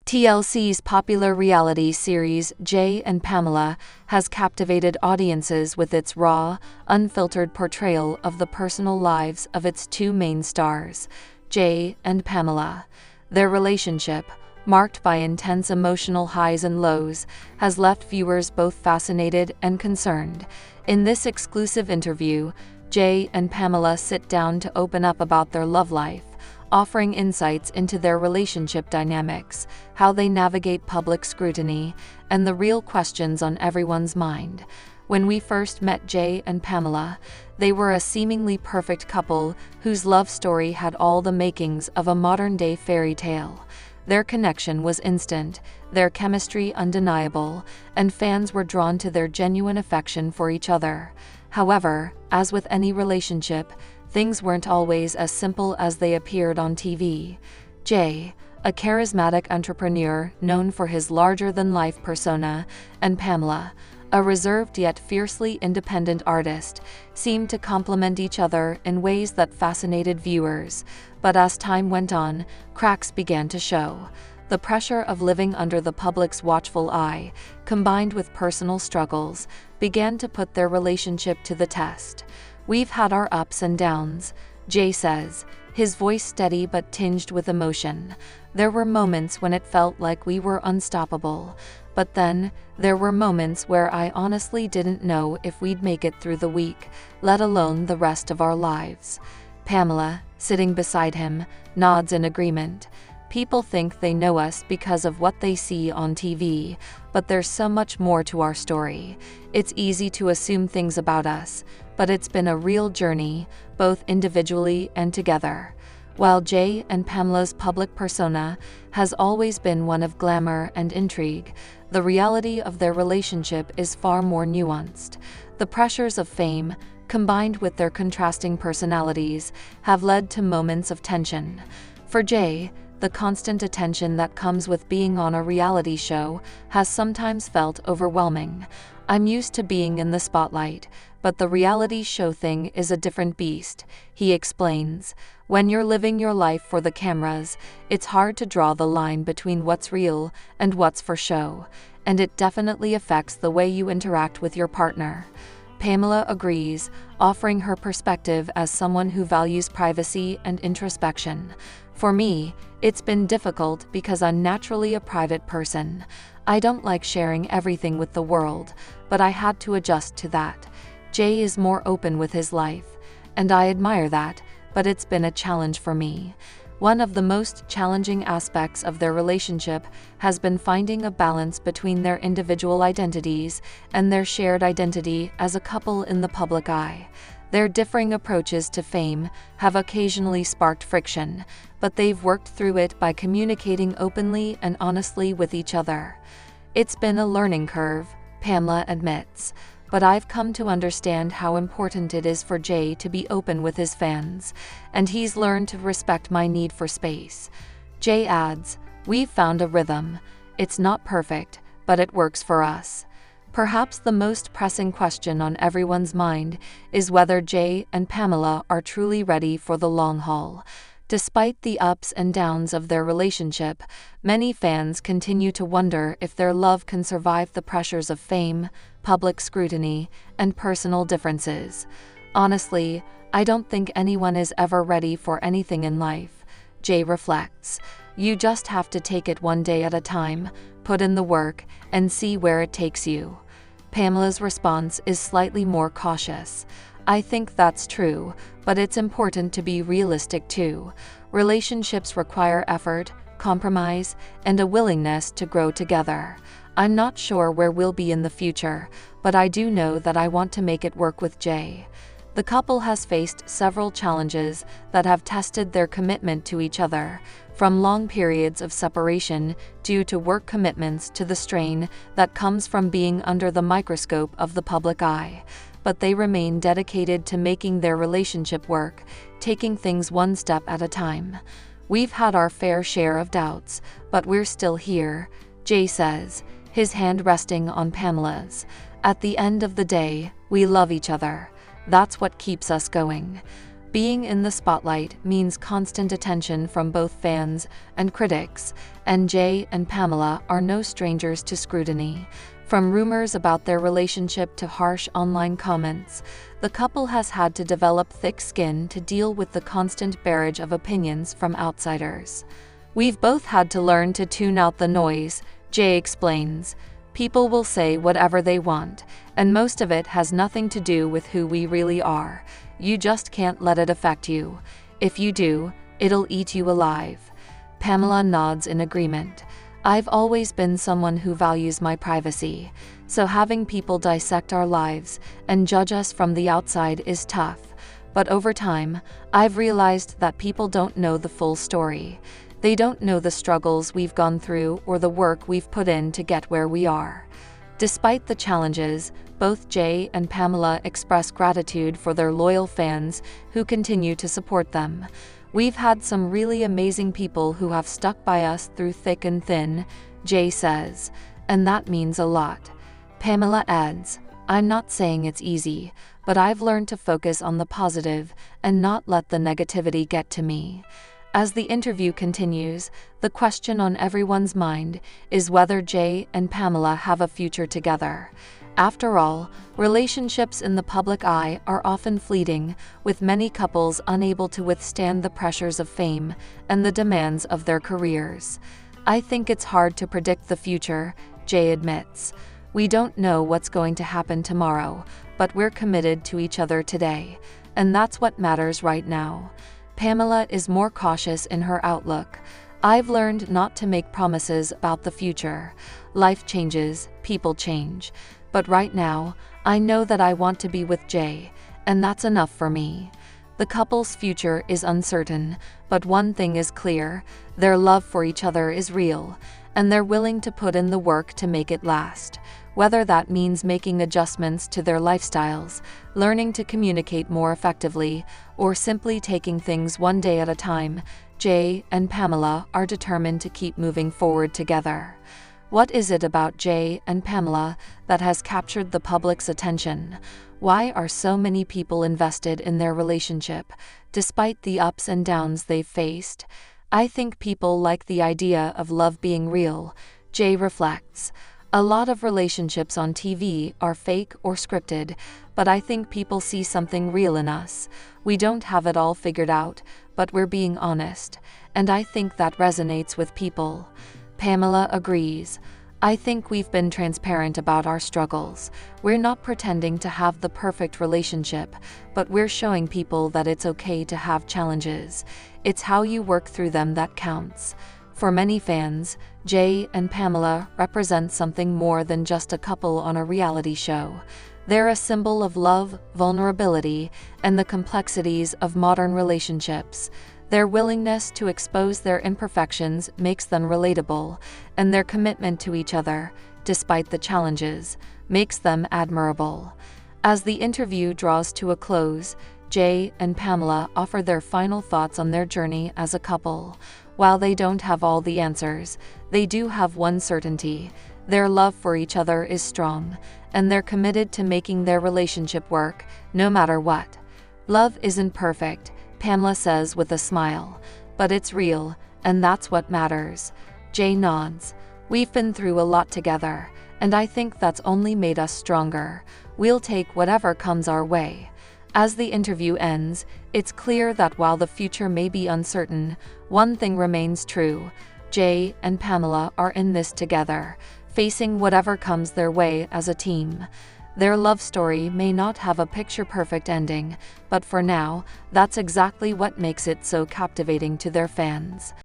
TLC's popular reality series Jay and Pamela has captivated audiences with its raw, unfiltered portrayal of the personal lives of its two main stars, Jay and Pamela. Their relationship, marked by intense emotional highs and lows, has left viewers both fascinated and concerned. In this exclusive interview, Jay and Pamela sit down to open up about their love life, offering insights into their relationship dynamics, how they navigate public scrutiny, and the real questions on everyone's mind. When we first met Jay and Pamela, they were a seemingly perfect couple whose love story had all the makings of a modern-day fairy tale. Their connection was instant, their chemistry undeniable, and fans were drawn to their genuine affection for each other. However, as with any relationship, things weren't always as simple as they appeared on TV. Jay, a charismatic entrepreneur known for his larger-than-life persona, and Pamela, a reserved yet fiercely independent artist, seemed to complement each other in ways that fascinated viewers. But as time went on, cracks began to show. The pressure of living under the public's watchful eye, combined with personal struggles, began to put their relationship to the test. "We've had our ups and downs," Jay says, his voice steady but tinged with emotion. "There were moments when it felt like we were unstoppable. But then, there were moments where I honestly didn't know if we'd make it through the week, let alone the rest of our lives." Pamela, sitting beside him, nods in agreement. "People think they know us because of what they see on TV, but there's so much more to our story. It's easy to assume things about us, but it's been a real journey, both individually and together." While Jay and Pamela's public persona has always been one of glamour and intrigue, the reality of their relationship is far more nuanced. The pressures of fame, combined with their contrasting personalities, have led to moments of tension. For Jay, the constant attention that comes with being on a reality show has sometimes felt overwhelming. "I'm used to being in the spotlight, but the reality show thing is a different beast," he explains. "When you're living your life for the cameras, it's hard to draw the line between what's real and what's for show, and it definitely affects the way you interact with your partner." Pamela agrees, offering her perspective as someone who values privacy and introspection. "For me, it's been difficult because I'm naturally a private person. I don't like sharing everything with the world, but I had to adjust to that." Jay is more open with his life, and I admire that, but it's been a challenge for me. One of the most challenging aspects of their relationship has been finding a balance between their individual identities and their shared identity as a couple in the public eye. Their differing approaches to fame have occasionally sparked friction, but they've worked through it by communicating openly and honestly with each other. "It's been a learning curve," Pamela admits, "but I've come to understand how important it is for Jay to be open with his fans, and he's learned to respect my need for space." Jay adds, "We've found a rhythm. It's not perfect, but it works for us." Perhaps the most pressing question on everyone's mind is whether Jay and Pamela are truly ready for the long haul. Despite the ups and downs of their relationship, many fans continue to wonder if their love can survive the pressures of fame, public scrutiny, and personal differences. "Honestly, I don't think anyone is ever ready for anything in life," Jay reflects. "You just have to take it one day at a time, put in the work, and see where it takes you." Pamela's response is slightly more cautious. "I think that's true, but it's important to be realistic too. Relationships require effort, compromise, and a willingness to grow together. I'm not sure where we'll be in the future, but I do know that I want to make it work with Jay." The couple has faced several challenges that have tested their commitment to each other, from long periods of separation due to work commitments to the strain that comes from being under the microscope of the public eye. But they remain dedicated to making their relationship work, taking things one step at a time. "We've had our fair share of doubts, but we're still here," Jay says, his hand resting on Pamela's. "At the end of the day, we love each other. That's what keeps us going." Being in the spotlight means constant attention from both fans and critics, and Jay and Pamela are no strangers to scrutiny. From rumors about their relationship to harsh online comments, the couple has had to develop thick skin to deal with the constant barrage of opinions from outsiders. "We've both had to learn to tune out the noise," Jay explains. "People will say whatever they want, and most of it has nothing to do with who we really are. You just can't let it affect you. If you do, it'll eat you alive." Pamela nods in agreement. "I've always been someone who values my privacy, so having people dissect our lives and judge us from the outside is tough. But over time, I've realized that people don't know the full story. They don't know the struggles we've gone through or the work we've put in to get where we are." Despite the challenges, both Jay and Pamela express gratitude for their loyal fans who continue to support them. "We've had some really amazing people who have stuck by us through thick and thin," Jay says, "and that means a lot." Pamela adds, "I'm not saying it's easy, but I've learned to focus on the positive and not let the negativity get to me." As the interview continues, the question on everyone's mind is whether Jay and Pamela have a future together. After all, relationships in the public eye are often fleeting, with many couples unable to withstand the pressures of fame and the demands of their careers. "I think it's hard to predict the future," Jay admits. "We don't know what's going to happen tomorrow, but we're committed to each other today, and that's what matters right now." Pamela is more cautious in her outlook. "I've learned not to make promises about the future. Life changes, people change. But right now, I know that I want to be with Jay, and that's enough for me." The couple's future is uncertain, but one thing is clear: their love for each other is real, and they're willing to put in the work to make it last. Whether that means making adjustments to their lifestyles, learning to communicate more effectively, or simply taking things one day at a time, Jay and Pamela are determined to keep moving forward together. What is it about Jay and Pamela that has captured the public's attention? Why are so many people invested in their relationship, despite the ups and downs they've faced? "I think people like the idea of love being real," Jay reflects. "A lot of relationships on TV are fake or scripted, but I think people see something real in us. We don't have it all figured out, but we're being honest, and I think that resonates with people." Pamela agrees. "I think we've been transparent about our struggles. We're not pretending to have the perfect relationship, but we're showing people that it's okay to have challenges. It's how you work through them that counts." For many fans, Jay and Pamela represent something more than just a couple on a reality show. They're a symbol of love, vulnerability, and the complexities of modern relationships. Their willingness to expose their imperfections makes them relatable, and their commitment to each other, despite the challenges, makes them admirable. As the interview draws to a close, Jay and Pamela offer their final thoughts on their journey as a couple. While they don't have all the answers, they do have one certainty: their love for each other is strong, and they're committed to making their relationship work, no matter what. "Love isn't perfect," Pamela says with a smile, "but it's real, and that's what matters." Jay nods. "We've been through a lot together, and I think that's only made us stronger. We'll take whatever comes our way." As the interview ends, it's clear that while the future may be uncertain, one thing remains true: Jay and Pamela are in this together, facing whatever comes their way as a team. Their love story may not have a picture-perfect ending, but for now, that's exactly what makes it so captivating to their fans.